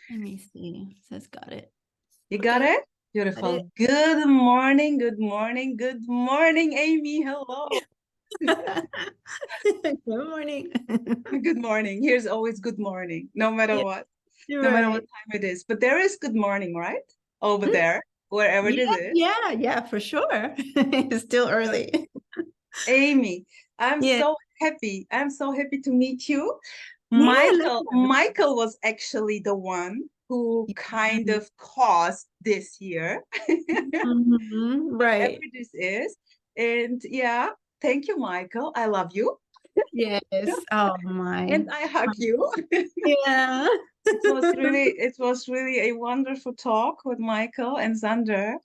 Let me see. Says got it. You got Okay, it? got it. Beautiful. Good morning, good morning, good morning, Amy. Hello. Good morning. Good morning. Here's always good morning, no matter Yeah, what, you're no matter what right. time it is. But there is good morning, right? Over Mm, there, wherever yeah, this is. yeah, for sure. It's still early. Amy, I'm Yeah, so happy. I'm so happy to meet you. yeah, Michael was actually the one who kind of caused this here. Whatever right. this is. And yeah, thank you, Michael. I love you. Yes. Oh my. And I hug you. Yeah. It was really a wonderful talk with Michael and Xander.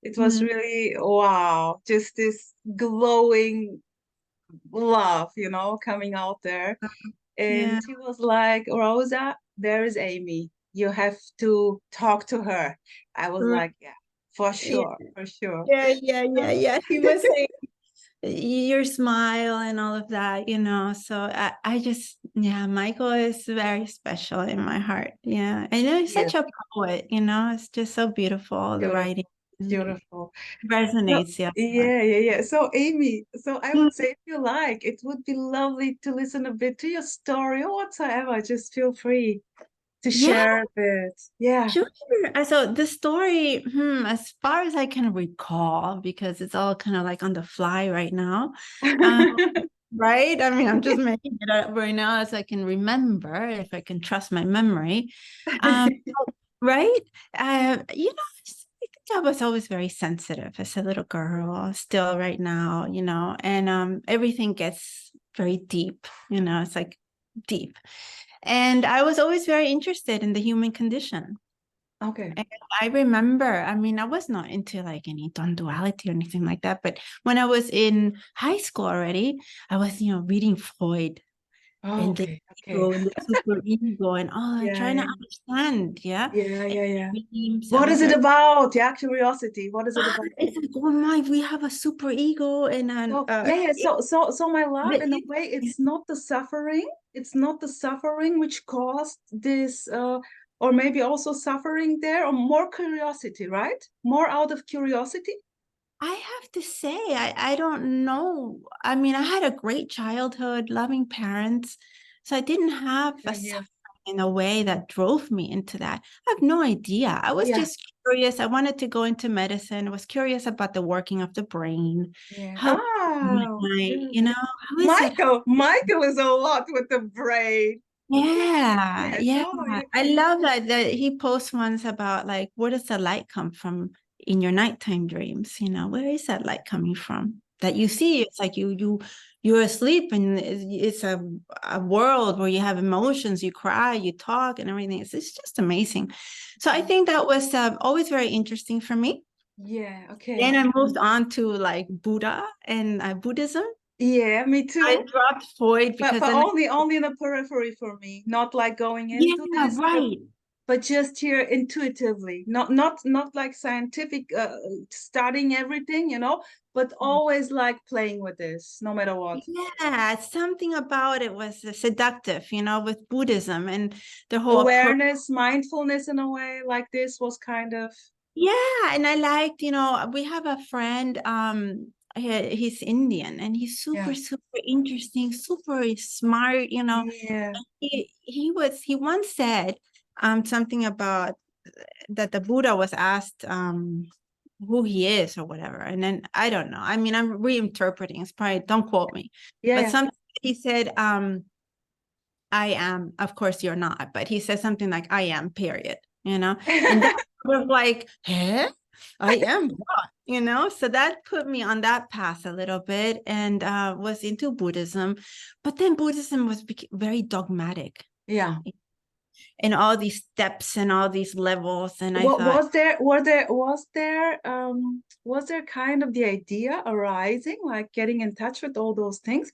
It was Mhm. really wow, just this glowing love, coming out there. Yeah. And he was like, Rosa, there is Amy. You have to talk to her. I was Right. like, yeah, for Yeah. sure, for sure. Yeah. He was saying your smile and all of that, So I just, yeah, Michael is very special in my heart. Yeah. I know he's Yes, such a poet, It's just so beautiful, the beautiful, writing beautiful. So, resonates, yeah. yeah. So, Amy, so I would say, if you like, it would be lovely to listen a bit to your story or whatsoever. Just feel free to Yeah, share a bit. Yeah. sure. So the story, as far as I can recall, because it's all kind of like on the fly right now. Um, right? I mean, I'm just making it up right now as I can remember, if I can trust my memory. Um, right? I think I was always very sensitive as a little girl, still right now, and everything gets very deep, it's like deep. And I was always very interested in the human condition. Okay. And I remember, I mean, I was not into like any non-duality or anything like that, but when I was in high school already, I was, reading Freud Oh, and the okay. Okay. ego and the super ego and all that, Yeah, trying to yeah, understand, yeah. And yeah. dreams, I What was is it very, about? Yeah, curiosity. What is it about? it's like, oh my, we have a super ego and an So yeah. So my love, in a way, yeah. it's not the suffering. It's not the suffering which caused this, or maybe also suffering there, or more curiosity, right? More out of curiosity. I have to say, I don't know. I mean, I had a great childhood, loving parents. So I didn't have Yeah, a yeah, suffering in a way that drove me into that. I have no idea. I was yeah, just curious. I wanted to go into medicine. I was curious about the working of the brain. yeah. How, Ah, good. how is it? Michael is a lot with the brain. Yeah, Yes. yeah. Oh, yeah. I love that he posts ones about like, where does the light come from in your nighttime dreams? Where is that light coming from? That you see, it's like you're asleep and it's a world where you have emotions, you cry, you talk and everything. It's just amazing. So I think that was always very interesting for me. Yeah. Then Okay. I moved on to like Buddha and Buddhism. Yeah, me I too. dropped Freud But because but then, only in the periphery for me, not like going into yeah, this, but right. but just here intuitively, not like scientific studying everything, but always like playing with this, no matter what. Yeah, something about it was seductive, with Buddhism and the whole approach. Awareness, mindfulness in a way like this was kind of, Yeah, and I liked, we have a friend, he's Indian and he's super, yeah, super interesting, super smart, yeah, He once said something about that the Buddha was asked who he is or whatever. And then I don't know. I mean, I'm reinterpreting. It's probably, don't quote me. yeah, But yeah. something he said, I am, of course you're not, but he says something like, I am, period, and that was like, huh? I am what, So that put me on that path a little bit and was into Buddhism. But then Buddhism was very dogmatic Yeah. and all these steps and all these levels. And I What thought, was there kind of the idea arising, like getting in touch with all those things,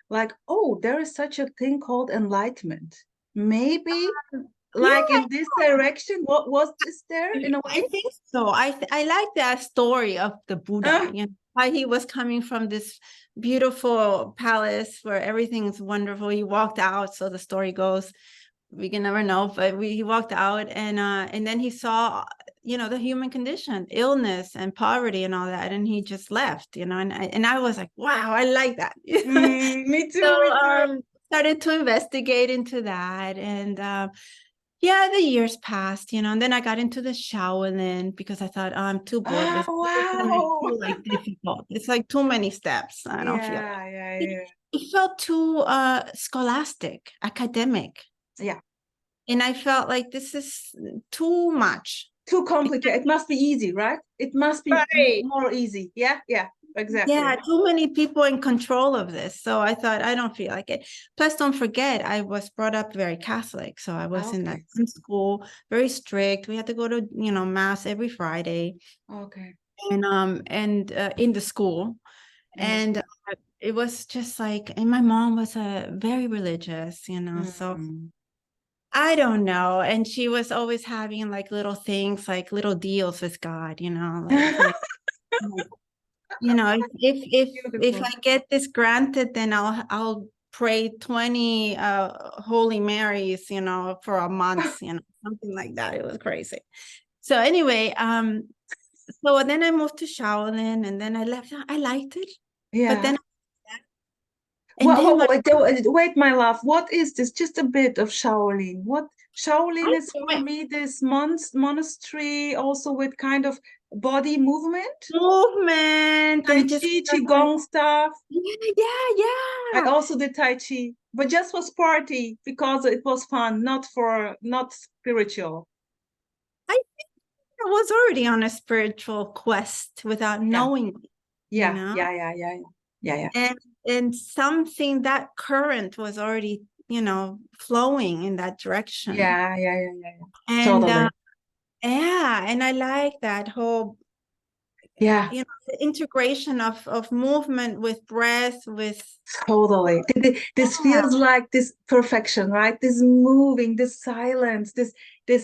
like, oh, there is such a thing called enlightenment. Maybe like yeah, in this direction, what was this there in a I way? think so. I like that story of the Buddha, Uh, how he was coming from this beautiful palace where everything is wonderful. He walked out, so the story goes, we can never know, but he walked out, and then he saw, the human condition, illness and poverty and all that, and he just left, and I was like, wow, I like that. Me too, So me too. started to investigate into that, and yeah, the years passed, and then I got into the Shaolin because I thought, oh, I'm too bored Oh, with it's gonna be wow. too like difficult. It's like too many steps. I don't feel Yeah, yeah, it. yeah. It felt too scholastic, academic. Yeah. And I felt like this is too much. Too complicated. It must be easy, right? It must be Right. more easy. Yeah, yeah, Yeah, exactly. too many people in control of this. So I thought, I don't feel like it. Plus, don't forget, I was brought up very Catholic. So I was in that Okay, school, very strict. We had to go to, mass every Friday, okay. and in the school. In the And school. it was just like, and my mom was very religious, so Mm. I don't know. And she was always having like little things, like little deals with God, if Beautiful. I get this granted, then I'll pray 20 Holy Marys, for a month, something like that. It was crazy. So anyway, so then I moved to Shaolin, and then I left. I liked it, but Yeah. then my Wait, my love. What is this? Just a bit of Shaolin. What Shaolin I, is for me this monastery also with kind of body movement, movement Tai and just Chi, Qigong stuff. yeah, I yeah. also did Tai Chi, but just for party because it was fun, not spiritual. I think I was already on a spiritual quest without Yeah, knowing it, you yeah, know, yeah, yeah, yeah, yeah, yeah, yeah. and something that current was already, flowing in that direction. Yeah, yeah, yeah, yeah, yeah. And Totally. yeah, and I like that whole, Yeah, the integration of movement with breath, with totally. This yeah, feels like this perfection, right? This moving, this silence, this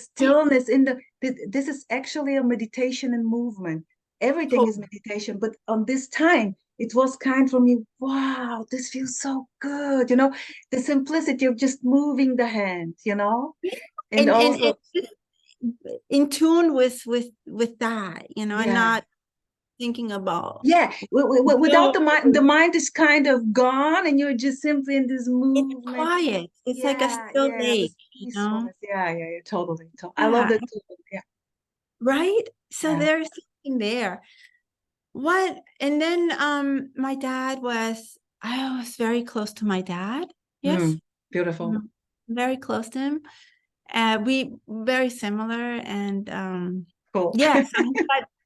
stillness in this is actually a meditation and movement. Everything is meditation, but on this time, it was kind for me, wow, this feels so good, the simplicity of just moving the hand, and and also, in tune with that, and yeah. not thinking about Yeah, without guilt. the mind is kind of gone, and you're just simply in this It's movement. quiet. It's like a Yeah, still yeah, lake, this peacefulness. Yeah, yeah, yeah, totally. I love Yeah, that too. Yeah, right. So yeah. there's something there. What? And then my dad was. I was very close to my dad. Yes, Beautiful. mm, very close to him. We very similar, and Cool. yes,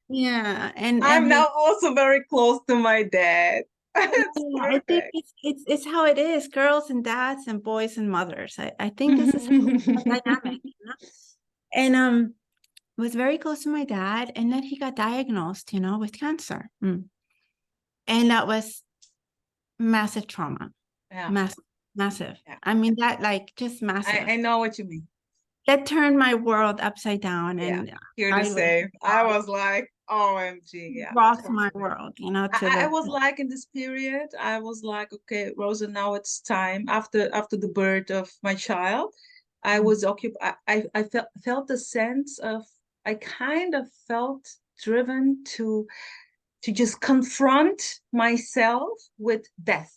yeah, and I'm now we. also very close to my dad. Yeah, It's I think perfect. it's how it is, girls and dads and boys and mothers. I think this is how dynamic, And was very close to my dad, and then he got diagnosed, with cancer. And that was massive trauma. Yeah, Massive, massive. yeah. I mean, that like just massive. I know what you mean. That turned my world upside down, Yeah, and you're the I was same. I was like, OMG, yeah, rocked my totally. world, to I the was like in this period, I was like, okay, Rosa, now it's time after the birth of my child. I was occupied. I felt the sense of I kind of felt driven to just confront myself with death.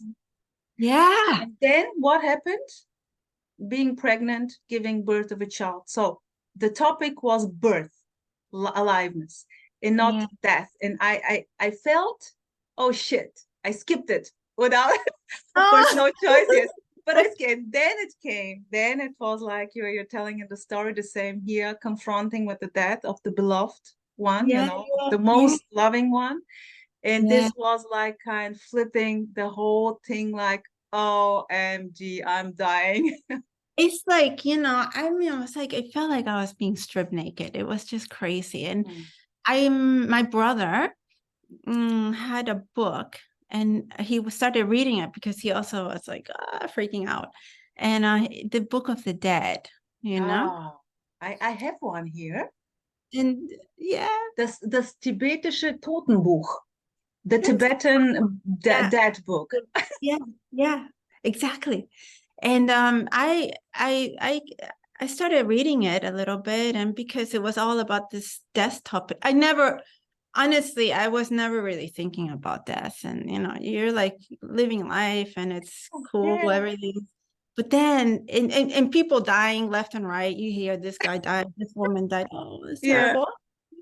yeah, And then what happened? Being pregnant, giving birth of a child. So the topic was birth, aliveness, and not yeah. death. And I felt, oh shit, I skipped it without, of course, Oh, no choice. Yes, but I skipped. Then it came. Then it was like you're telling in the story the same here, confronting with the death of the beloved one, yeah, of the yeah, most loving one. And yeah. this was like kind of flipping the whole thing, like, OMG, I'm dying. It's like, I mean, I was like, it felt like I was being stripped naked. It was just crazy. And my brother had a book, and he started reading it because he also was like freaking out. And the Book of the Dead, Ah, I have one here. and yeah, Das tibetische Totenbuch, the it's Tibetan yeah, dead book. yeah, yeah, exactly. And I started reading it a little bit, and because it was all about this death topic, honestly, I was never really thinking about death. And you're like living life and it's cool, Yeah, everything. But then and people dying left and right. You hear this guy died, this woman died. Oh, it's yeah, terrible.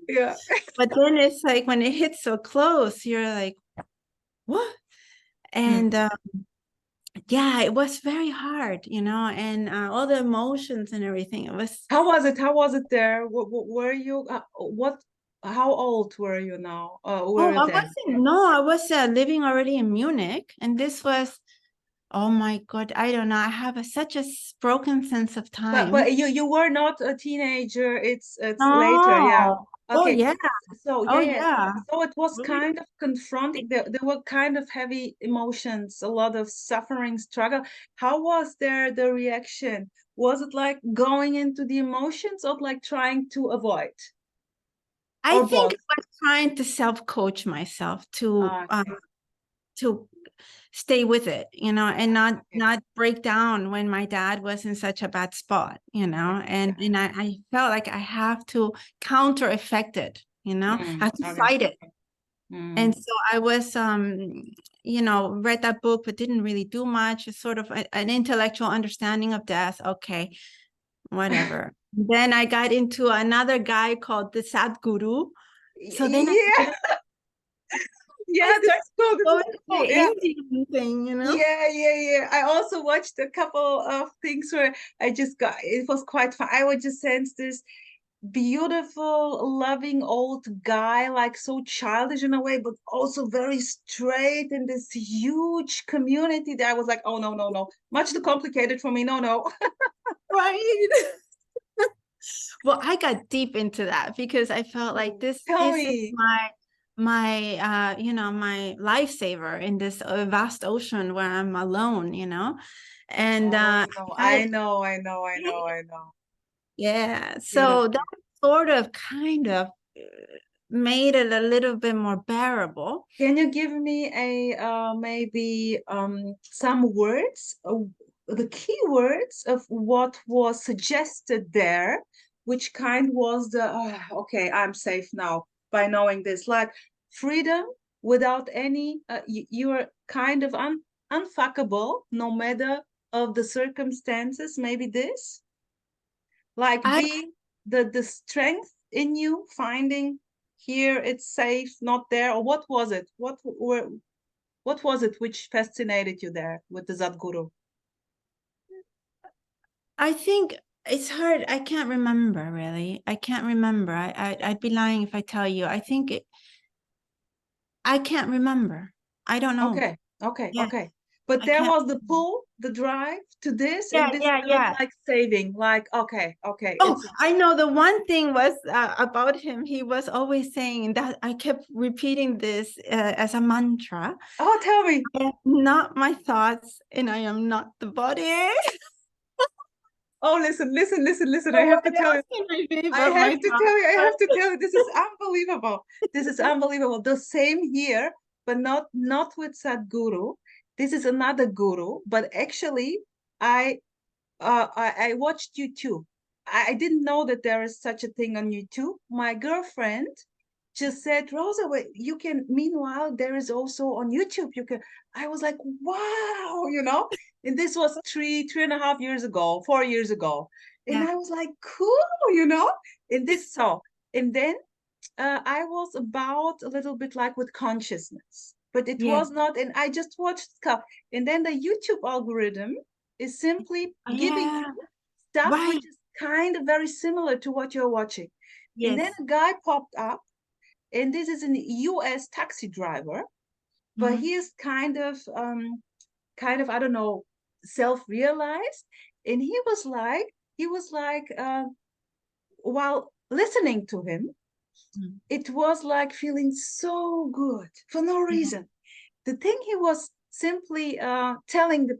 yeah. But then it's like when it hits so close, you're like, what? And Mm. yeah, it was very hard, and all the emotions and everything. It was, How was it? How was it there? Were you what? How old were you now? Were oh, you I then? wasn't, no, I was living already in Munich. And this was, oh my God, I don't know. I have such a broken sense of time. But you were not a teenager. It's later. Yeah. No. Oh, Okay. yeah. So Oh, yeah, yeah. yeah. So it was Really? kind of confronting. There were kind of heavy emotions, a lot of suffering, struggle. How was there the reaction? Was it like going into the emotions or like trying to avoid I or think both? I was trying to self-coach myself Okay. to stay with it, and not Okay. not break down when my dad was in such a bad spot, Yeah. and I felt like I have to counter effect it, I have to Okay. fight it. And Mm. so I was read that book but didn't really do much. It's sort of an intellectual understanding of death. Okay, whatever. Then I got into another guy called the Sadhguru. So then Yeah. I Yeah. This started is cool. This going is to cool. the Yeah. Indian thing. Yeah, yeah, yeah. I also watched a couple of things where I just got, it was quite fun. I would just sense this beautiful, loving old guy, like so childish in a way, but also very straight in this huge community that I was like, oh, no, no, no. Much too complicated for me. No, no. Right. Well, I got deep into that because I felt like this Tell this is me. my lifesaver in this vast ocean where I'm alone. And Oh, no. I I know, I know, I know, I know. yeah, so that Beautiful. sort of kind of made it a little bit more bearable. Can you give me a maybe some words, the key words of what was suggested there? Which kind was the okay, I'm safe now by knowing this, like freedom without any you are kind of unfuckable no matter of the circumstances, maybe this, like I being the strength in you, finding here it's safe, not there, or what was it? What was it which fascinated you there with the Sadhguru? I think it's hard. I can't remember really. I can't remember. I'd be lying if I tell you. I can't remember. I don't know. Okay, okay, Yeah, okay. But I there can't. was the pull, the drive to this, Yeah, and this yeah, felt yeah. like saving, like okay, okay, Oh, it's I know the one thing was about him. He was always saying that I kept repeating this as a mantra. oh, tell me. I am not my thoughts and I am not the body. Oh, listen, listen, listen, listen. I So have what to tell you. else can I be I but have my to tell you, I thoughts? have to tell you, this is unbelievable. This is unbelievable. The same here, but not with Sadhguru. This is another guru, but actually, I I watched YouTube. I didn't know that there is such a thing on YouTube. My girlfriend just said, Rosa, wait, you can, meanwhile, there is also on YouTube. You can, I was like, wow, and this was 3.5 years ago, 4 years ago. And Yeah. I was like, cool. And this, so, and then I was about a little bit like with consciousness, but it Yeah. was not, and I just watched stuff. And then the YouTube algorithm is simply giving Yeah. you stuff Right. which is kind of very similar to what you're watching. And then Yes. a guy popped up, and this is an US taxi driver, but Mhm. he is kind of, I don't know, self-realized. And he was like, while listening to him, Mhm. it was like feeling so good for no Yeah. reason. The thing he was simply telling the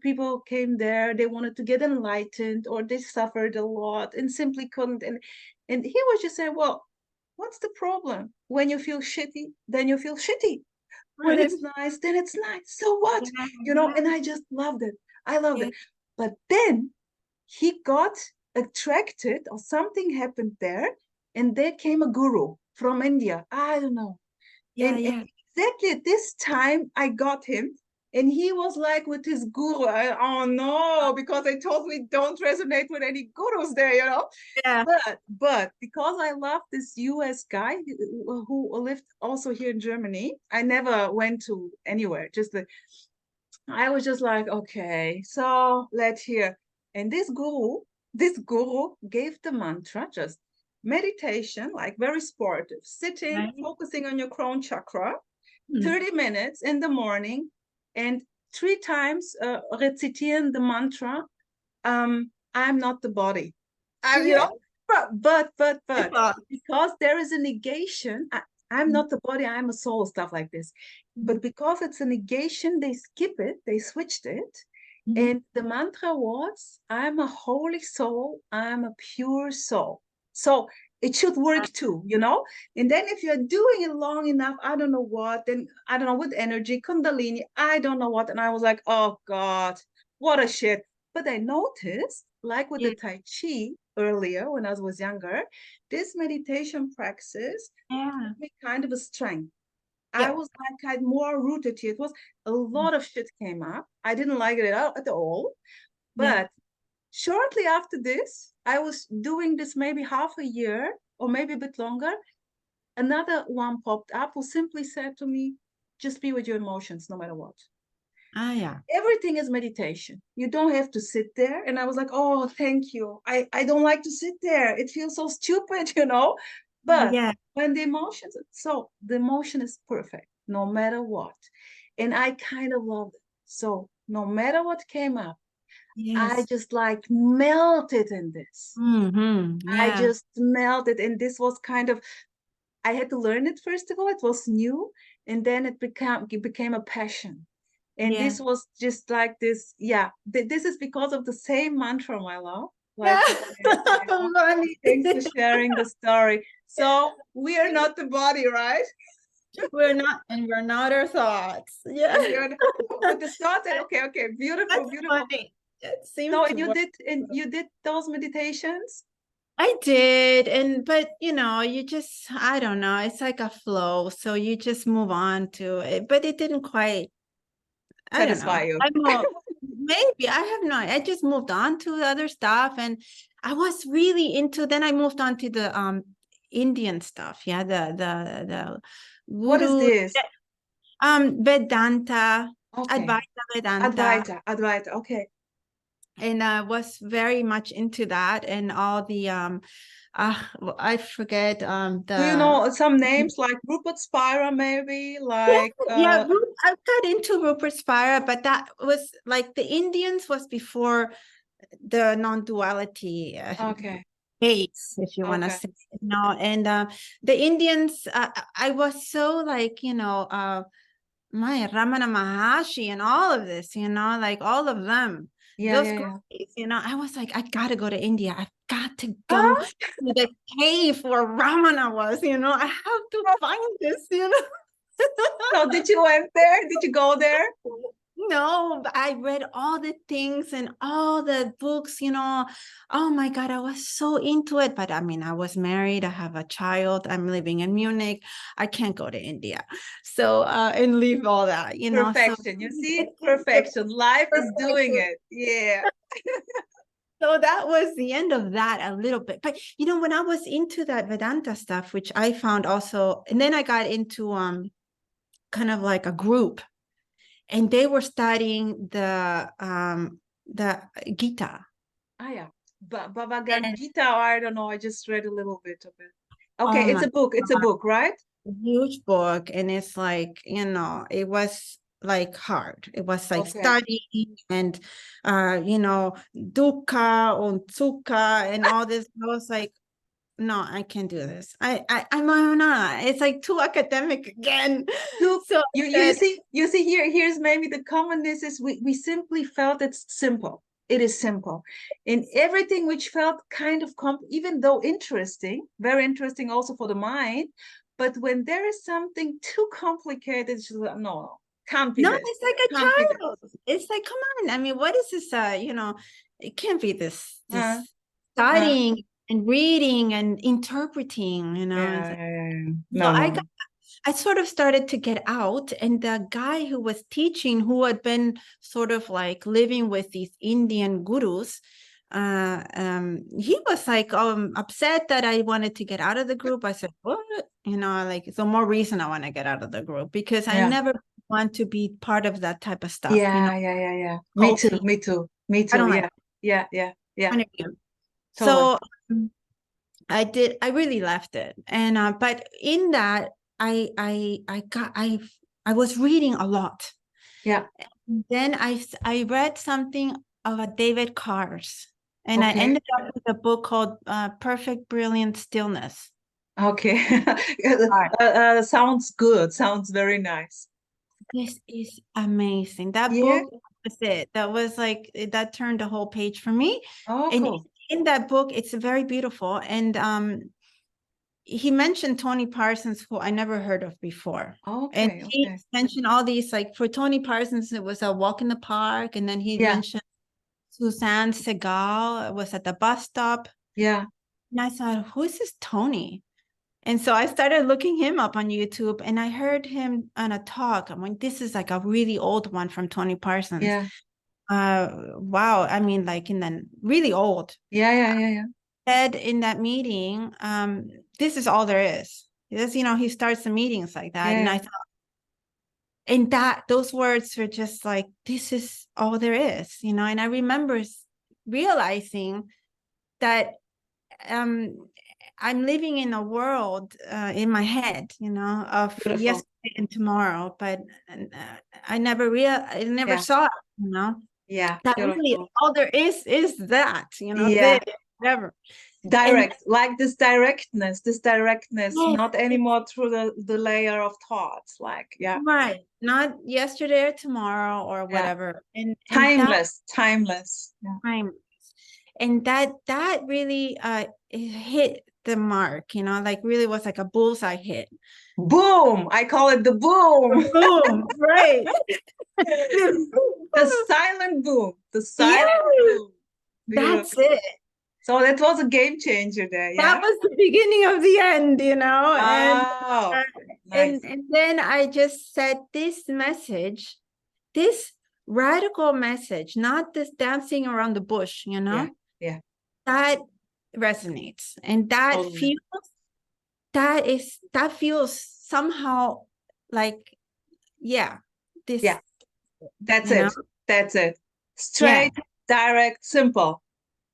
people came there, they wanted to get enlightened or they suffered a lot and simply couldn't. And he was just saying, well, what's the problem? When you feel shitty, then you feel shitty. When Right. it's nice, then it's nice. So what? Yeah. And Yeah. I just loved it. I loved it. But then he got attracted, or something happened there, and there came a guru from India. I don't know. Yeah, And yeah. exactly at this time, I got him. And he was like with his guru. Oh no, because I totally don't resonate with any gurus there, you know. Yeah. But because I love this US guy who lived also here in Germany, I never went to anywhere. I was just like, okay, so let's hear. And this guru gave the mantra, just meditation, like very sportive, sitting, Right. focusing on your crown chakra, Hmm. 30 minutes in the morning, and 3 times recitieren the mantra, I'm not the body. You Yeah. know, but Well, because there is a negation, I'm mm, not the body, I'm a soul, stuff like this. mm, But because it's a negation, they skip it, they switched it. mm. And the mantra was, I'm a holy soul, I'm a pure soul. So it should work too, you know? And then if you're doing it long enough, I don't know what, then I don't know, with energy, Kundalini, I don't know what. And I was like, oh God, what a shit. But I noticed, like with Yeah. the Tai Chi earlier when I was younger, this meditation practice Yeah. gave me kind of a strength. I Yeah. was like kind of more rooted here. It was a lot of shit came up. I didn't like it at all. Yeah. But shortly after this, I was doing this maybe half a year or maybe a bit longer. Another one popped up who simply said to me, just be with your emotions no matter what. Ah, yeah. Everything is meditation. You don't have to sit there. And I was like, oh, thank you. I don't like to sit there. It feels so stupid, you know. But Yeah. when the emotion is perfect, no matter what. And I kind of love it. So no matter what came up, I Yes. just like melted in this. I Yeah. just melted. And this was kind of, I had to learn it first of all. It was new. And then it became a passion. And Yeah. this was just like this. Yeah, this is because of the same mantra, my love. Yeah. Like you said, you know. Funny. Thanks for sharing the story. So we are not the body, right? We're not, and we're not our thoughts. Yeah. And we're but the thought that okay, beautiful, That's beautiful. funny. It So seemed to work. and you did those meditations? I did, but you just, I don't know, it's like a flow. So you just move on to it, but it didn't quite, I don't know. Satisfy you. I know maybe I have no, I just moved on to other stuff, and I was really into, then I moved on to the Indian stuff. Yeah, the What is guru, this? Vedanta, Okay. Advaita Vedanta. Advaita. Okay. And I was very much into that, and all the I forget Do you the know some names like Rupert Spira, maybe? yeah, Like yeah, I got into Rupert Spira, but that was like the Indians was before the non-duality okay, base, if you want to okay. say, and the Indians, I was so like, my Ramana Maharshi and all of this, like all of them, Yeah, those yeah, guys, yeah. I was like, I gotta go to India. I've got to go Ah, to the cave where Ramana was, I have to find this. so did you went there? Did you go there? No, but I read all the things and all the books. Oh my God, I was so into it. But I mean, I was married, I have a child, I'm living in Munich. I can't go to India. So, and leave all that. So Perfection. You see? it came to Perfection. Life is doing perfection. it. Yeah. So that was the end of that a little bit. But when I was into that Vedanta stuff, which I found also, and then I got into kind of like a group, and they were studying the Gita. Ah, yeah. Bhagavad And Gita, I don't know. I just read a little bit of it. oh Okay, it's my a book. It's a God, book, right? huge book. And it's like, it was like hard. It was like Okay. studying and dukkha and sukha and all this. I was like, no, I can't do this. I'm not. It's like too academic again. Look, So you see here's maybe the commonness is we simply felt it's simple. It is simple. In everything which felt kind of even though interesting, very interesting also for the mind, but when there is something too complicated, it's just like, no, Can't be No, this. it's like a Can't be this. child. It's like, come on. I mean, what is this? It can't be Uh, this uh, studying and reading and interpreting, yeah, It's like, yeah, yeah, yeah. so No, no. I sort of started to get out, and the guy who was teaching, who had been sort of like living with these Indian gurus, he was like upset that I wanted to get out of the group. I said, what? Like, so more reason I want to get out of the group, because I Yeah. never want to be part of that type of stuff, Yeah, yeah, yeah, yeah. Me too, culty. me too, me I too. don't like Yeah, yeah, yeah, yeah. it. Totally. So I really left it. And but in that, I was reading a lot. Yeah. Then I read something of a David Carse, and I Okay. ended up with a book called Perfect Brilliant Stillness. Okay. All right. Sounds good. Sounds very nice. This is amazing. That Yeah. book was it. That was like that turned the whole page for me. Oh, And cool. in that book, it's very beautiful. And he mentioned Tony Parsons, who I never heard of before. And Okay, he okay. mentioned all these, like for Tony Parsons, it was a walk in the park. And then he Yeah, mentioned Suzanne Segal was at the bus stop. yeah, And I thought, who is this Tony? And so I started looking him up on YouTube, and I heard him on a talk. I'm like, this is like a really old one from Tony Parsons. yeah, Wow. I mean, like in the really old. yeah, yeah, yeah, yeah. Said in that meeting, this is all there is. This, he starts the meetings like that. And I Yeah, thought, and that those words were just like, this is all there is, and I remember realizing that um I'm living in a world in my head, of beautiful. yesterday and tomorrow, but I never Yeah, saw it, yeah, that really beautiful. all there is that, this, Yeah, whatever. And direct, like this directness, yes, not anymore through the layer of thoughts. Like, yeah, right, not yesterday or tomorrow or yeah, whatever. And that timeless, timeless. Yeah. time, and that really it hit the mark, like really was like a bullseye hit. Boom! I call it the boom. Boom, right. The silent boom. The Yeah, silent boom. that's Beautiful. it. So that was a game changer there, That yeah? was the beginning of the end, and Oh, uh, nice. and then I just said this message, this radical message, not this dancing around the bush, Yeah, yeah, that resonates, and that totally. feels somehow like, yeah, this, Yeah, that's you know, it. That's it. yeah. Straight, direct, simple.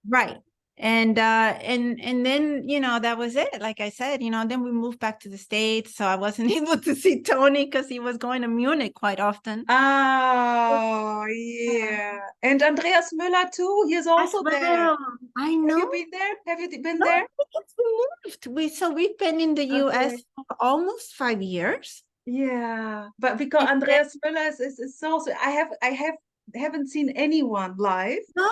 Right. And then, that was it. Like I said, then we moved back to the States. So I wasn't able to see Tony because he was going to Munich quite often. Oh, Yeah. yeah. And Andreas Müller too. He's As also there. well. I Have you know. been there? Have you been No, there? because we moved. We've been in the US Okay. for almost 5 years. Yeah, but because And then, Andreas Müller is so haven't seen anyone live. no,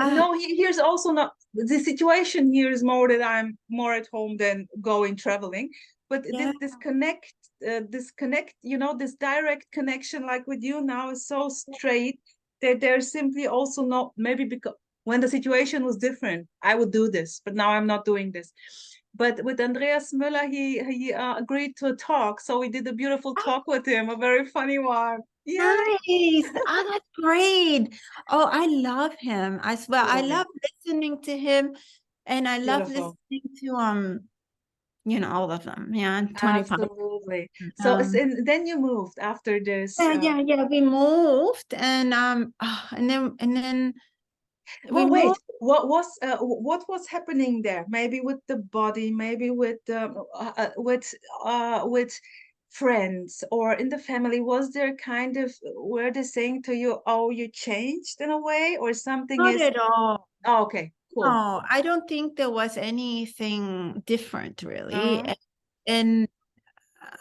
uh, No, here's also not the situation here is more that I'm more at home than going traveling. But yeah. this connect, this direct connection, like with you now, is so straight that there's simply also not maybe because when the situation was different, I would do this, but now I'm not doing this. But with Andreas Müller, he agreed to a talk, so we did a beautiful talk with him, a very funny one. Yeah, Nice. Oh, that's great. Oh, I love him. I swear, I totally love listening to him, and I love beautiful. listening to all of them. Yeah, 25. Absolutely. So, Um, and then you moved after this. yeah. We moved, and then we Well, wait. moved. What was happening there? Maybe with the body, maybe with friends or in the family. Was there kind of were they saying to you, "Oh, you changed in a way," or something Not is? at all. Oh, okay, cool. No, I don't think there was anything different really. Uh, And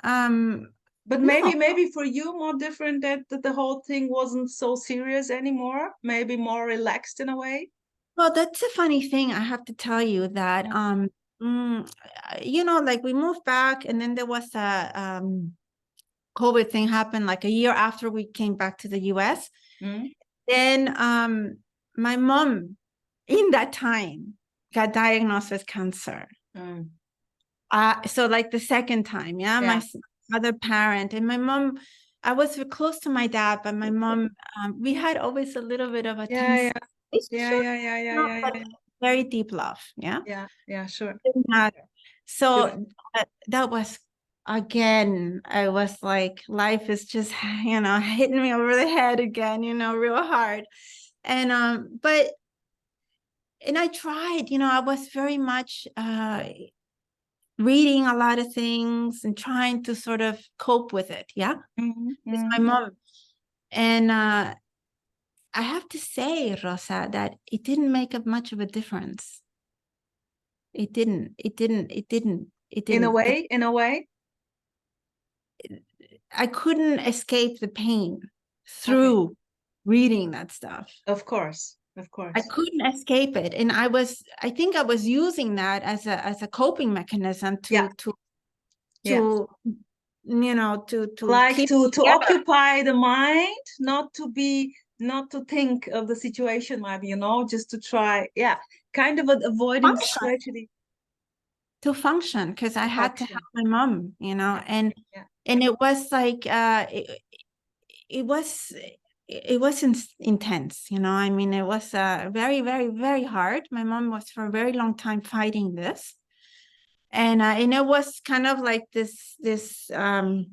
um, but no. maybe for you more different that the whole thing wasn't so serious anymore. Maybe more relaxed in a way. Well, that's a funny thing. I have to tell you that Yeah. like we moved back, and then there was a COVID thing happened like a year after we came back to the US. Mm. Then my mom in that time got diagnosed with cancer. Mm. So like the second time, yeah, my other parent and my mom, I was close to my dad, but my mom, we had always a little bit of a tense relationship, but very deep love, yeah. Yeah, sure. Didn't matter. So that was, again, I was like, life is just, hitting me over the head again, real hard. And and I tried, I was very much reading a lot of things and trying to sort of cope with it. Yeah. Mm-hmm. With my mom. And I have to say, Rosa, that it didn't make much of a difference. It didn't. In a way. I couldn't escape the pain through reading that stuff. Of course. I couldn't escape it. And I think I was using that as a coping mechanism to like keep to occupy the mind, not to think of the situation, maybe, just to try, kind of an avoidance strategy. To function, because I had to help my mom, and it was like it was intense, I mean, it was very, very, very hard. My mom was for a very long time fighting this, and it was kind of like this the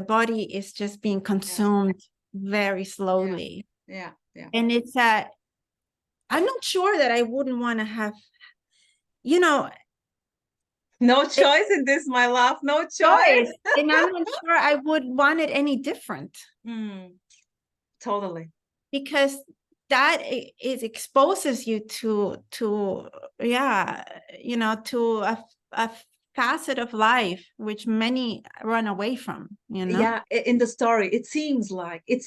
body is just being consumed very slowly. And it's I'm not sure that I wouldn't want to have no choice in this, my love, no choice. And I'm not sure I would want it any different. Totally. Because that exposes you to a facet of life which many run away from, in the story it seems like it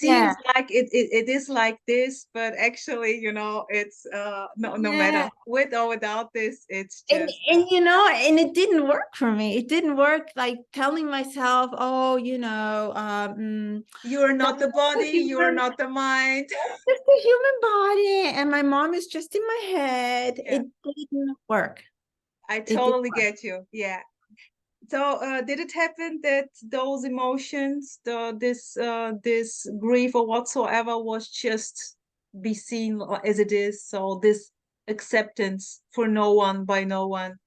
is like this, but actually, it's no matter with or without this, it's just and it didn't work for me. It didn't work, like telling myself, oh, you're not the body, you're not the mind, just the human body, and my mom is just in my head. It didn't work. I totally get you. So did it happen that those emotions, this grief or whatsoever, was just be seen as it is? So this acceptance for no one by no one,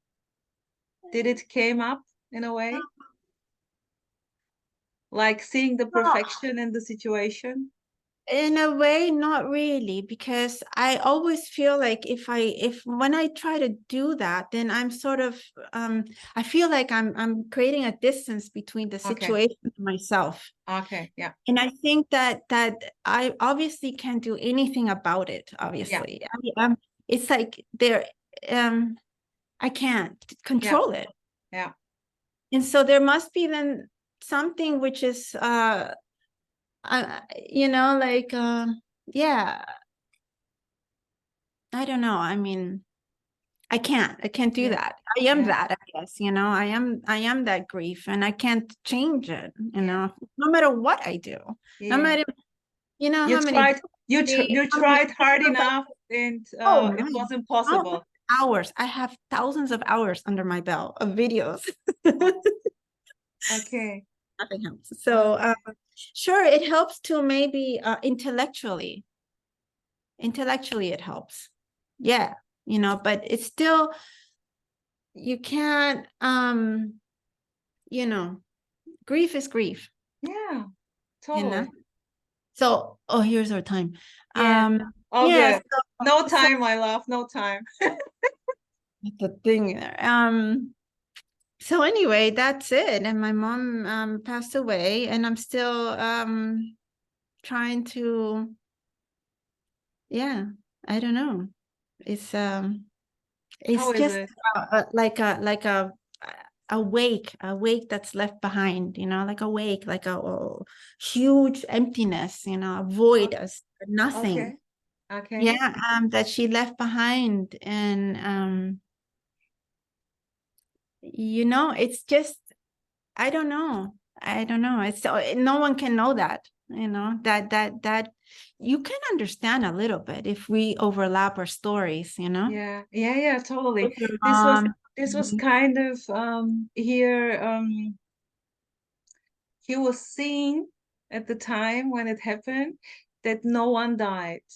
did it came up in a way? Like seeing the perfection in the situation? In a way, not really, because I always feel like when I try to do that, then I'm sort of I feel like I'm creating a distance between the situation and myself. And I think that I obviously can't do anything about it, obviously. It's like I can't control it. And so there must be then something which is I don't know. I mean, I can't do that. I am that, I guess, I am that grief, and I can't change it, no matter what I do. No matter, how many you tried hard enough, and it was impossible. Hours. I have thousands of hours under my belt of videos. Nothing helps. So sure, it helps to maybe intellectually it helps, but it's still, you can't grief is grief. Totally. So here's our time. Good. No time, my love, no time. The thing there. So anyway, that's it. And my mom passed away, and I'm still trying to, I don't know. It's just like a wake that's left behind, like a wake, like a huge emptiness, a void, as nothing. That she left behind. And it's just, I don't know. I don't know. It's so no one can know that, that you can understand a little bit if we overlap our stories, Yeah, totally. with your This was mom. this was Mhm. kind of here he was seeing at the time when it happened that no one died.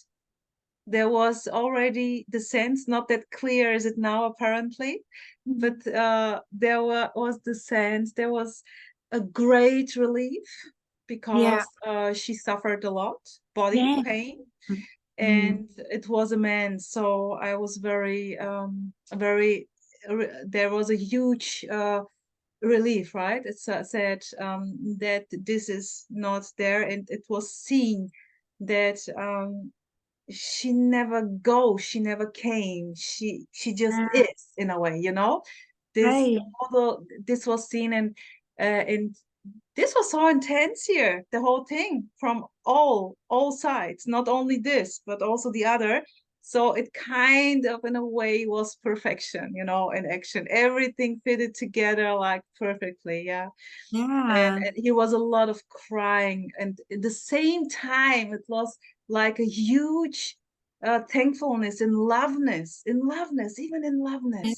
There was already the sense, not that clear as it now apparently, Mhm. but was the sense, there was a great relief Yeah. because she suffered a lot, body Yeah. pain, Mm. and it was a man. So I was very, there was a huge relief, right? It said that this is not there, and it was seen that she never came, she just Yeah. is in a way, you know. This, Right. although this was seen, and this was so intense here, the whole thing from all sides, not only this but also the other. So it kind of in a way was perfection, you know, in action, everything fitted together like perfectly. Yeah. and, Yeah. and he was a lot of crying, and at the same time it was like a huge thankfulness and loveness, even in Yeah. loveness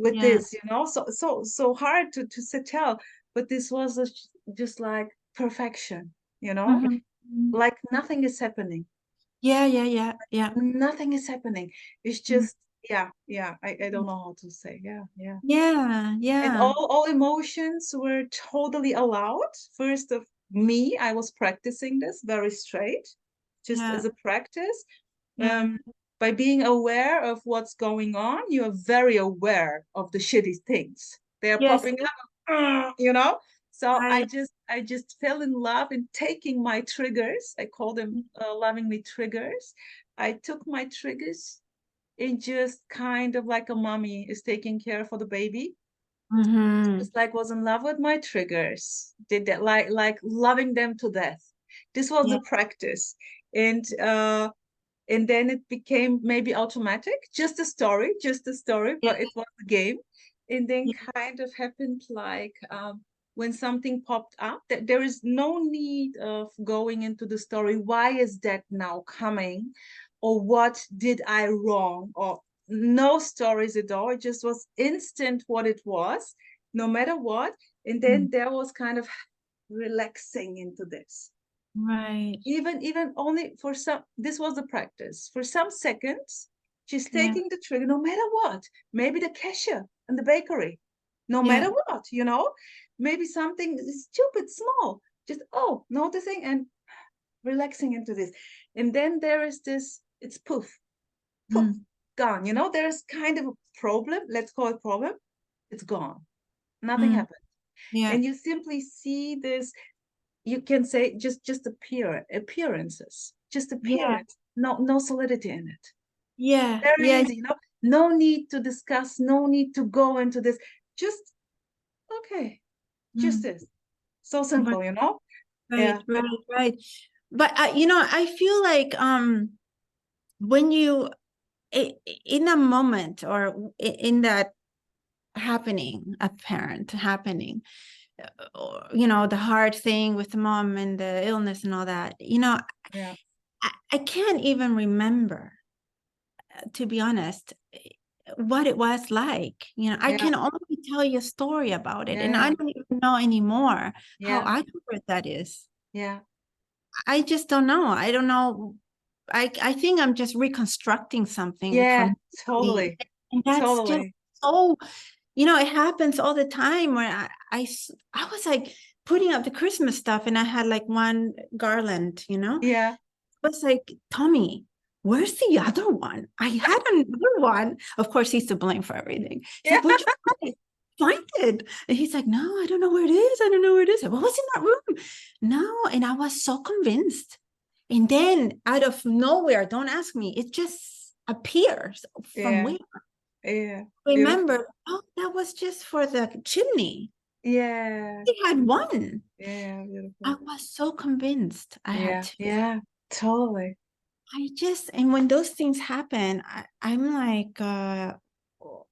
with Yeah. this, you know. So hard to tell, but this was just like perfection, you know, Mhm. Mhm. like nothing is happening, Yeah. Yeah. Yeah. Yeah. nothing is happening. It's Mm. just, yeah, I don't know how to say. Yeah. Yeah. And Yeah. all emotions were totally allowed. First of me, I was practicing this very straight, just Yeah. as a practice. Yeah. um, by being aware of what's going on, you are very aware of the shitty things they are Yes. popping up, you know. So Right. I just fell in love in taking my triggers. I call them lovingly triggers. I took my triggers and just kind of like a mommy is taking care for the baby, Mm-hmm. just like was in love with my triggers, did that, like loving them to death. This was Yeah. the practice. And then it became maybe automatic, just a story, Yeah. but it was a game. And then Yeah. kind of happened like when something popped up, that there is no need of going into the story, why is that now coming, or what did I wrong, or no stories at all. It just was instant what it was, no matter what. And then Mm. there was kind of relaxing into this, Right. even only for some, this was the practice for some seconds. She's Yeah. taking the trigger, no matter what, maybe the cashier in the bakery, no Yeah. matter what, you know, maybe something stupid small, just noticing and relaxing into this. And then there is this, it's poof, Mm. gone, you know. There's kind of a problem, let's call it problem, it's gone, nothing Mm. happened. Yeah. And you simply see this, you can say just appearances, just Yeah. appearance, no solidity in it. Yeah. Very Yeah. easy, you know. No need to discuss, no need to go into this, just okay, just Mm. this, so Right. simple, you know. Right. Yeah, Right. Right. But I feel like when you in a moment or in that happening, a parent happening, or the hard thing with the mom and the illness and all that, yeah, I can't even remember, to be honest, what it was like. I yeah, can only tell you a story about it, and I yeah, don't even know anymore how yeah, accurate that is. yeah, I just don't know. I don't know. I think I'm just reconstructing something yeah, from me, totally, and that's just totally, so. It happens all the time where I was like putting up the Christmas stuff, and I had like one garland. yeah, I was like, Tommy, where's the other one? I had another one. Of course, he's to blame for everything. He's yeah, like, where'd you find it? And he's like, no, I don't know where it is. I don't know where it is. What was in that room? No. And I was so convinced. And then out of nowhere, don't ask me, it just appears from yeah, where? yeah, beautiful, Remember, oh, that was just for the chimney. yeah, He had one. yeah, I beautiful, was so convinced I had yeah, two. yeah, totally, And when those things happen, I'm like,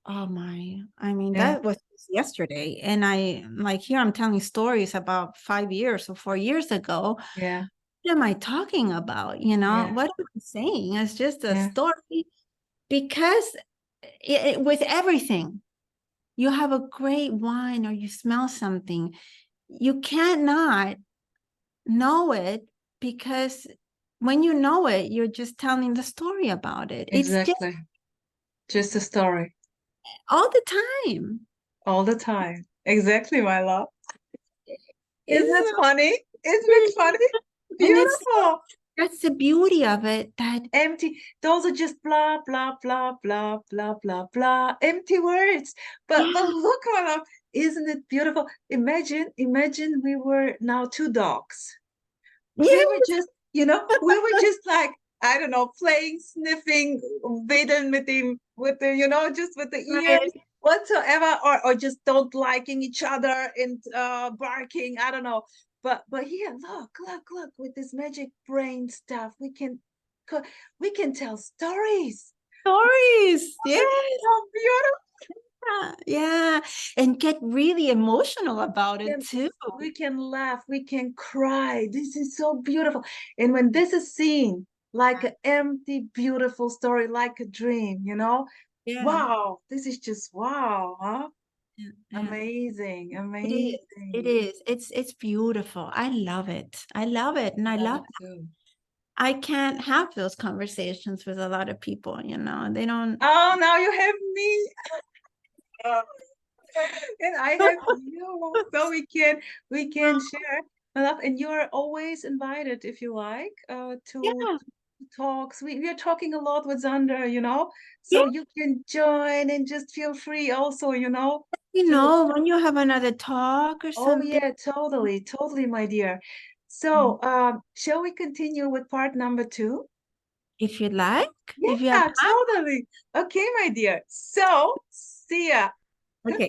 Oh my, I mean, Yeah, that was just yesterday. And I like here I'm telling stories about 5 years or 4 years ago. yeah, What am I talking about? You know, yeah, what am I saying? It's just a yeah, story because with everything, you have a great wine or you smell something, you cannot know it because when you know it, you're just telling the story about it. It's just exactly. Just a story all the time. all the time. Exactly, my love. Isn't it It's funny? Isn't it funny? and it's Beautiful. that's the beauty of it that Empty. Those are just blah, blah, blah, blah, blah, blah, blah. Empty words. But yeah, look, my love. Isn't it beautiful? Imagine we were now two dogs. We were yes, just, we were just like, I don't know, playing, sniffing, wedeln with the, just with the ears right. whatsoever, or just don't liking each other and barking. I don't know. But here, look, with this magic brain stuff, we can tell stories. Stories. Yes. So beautiful. Yeah. And get really emotional about it can too. we can laugh, we can cry. This is so beautiful. And when this is seen like an empty, beautiful story, like a dream, Yeah. wow, this is just wow, huh? Yeah. Yeah. Amazing, It is. It amazing. is. It's beautiful. I love it. I love it. And I I love love it too. I can't have those conversations with a lot of people, they don't. Oh, now you have me. And I have you, so we can share a lot. And you're always invited if you like to Yeah. talks. We are talking a lot with Zander, Yeah. so you can join and just feel free also, to. When you have another talk or Oh something. yeah, totally, totally, my dear. Mm. So, shall we continue with part number two? If you like, if you have Yeah, time. totally. Okay, my dear. So, see ya. Okay.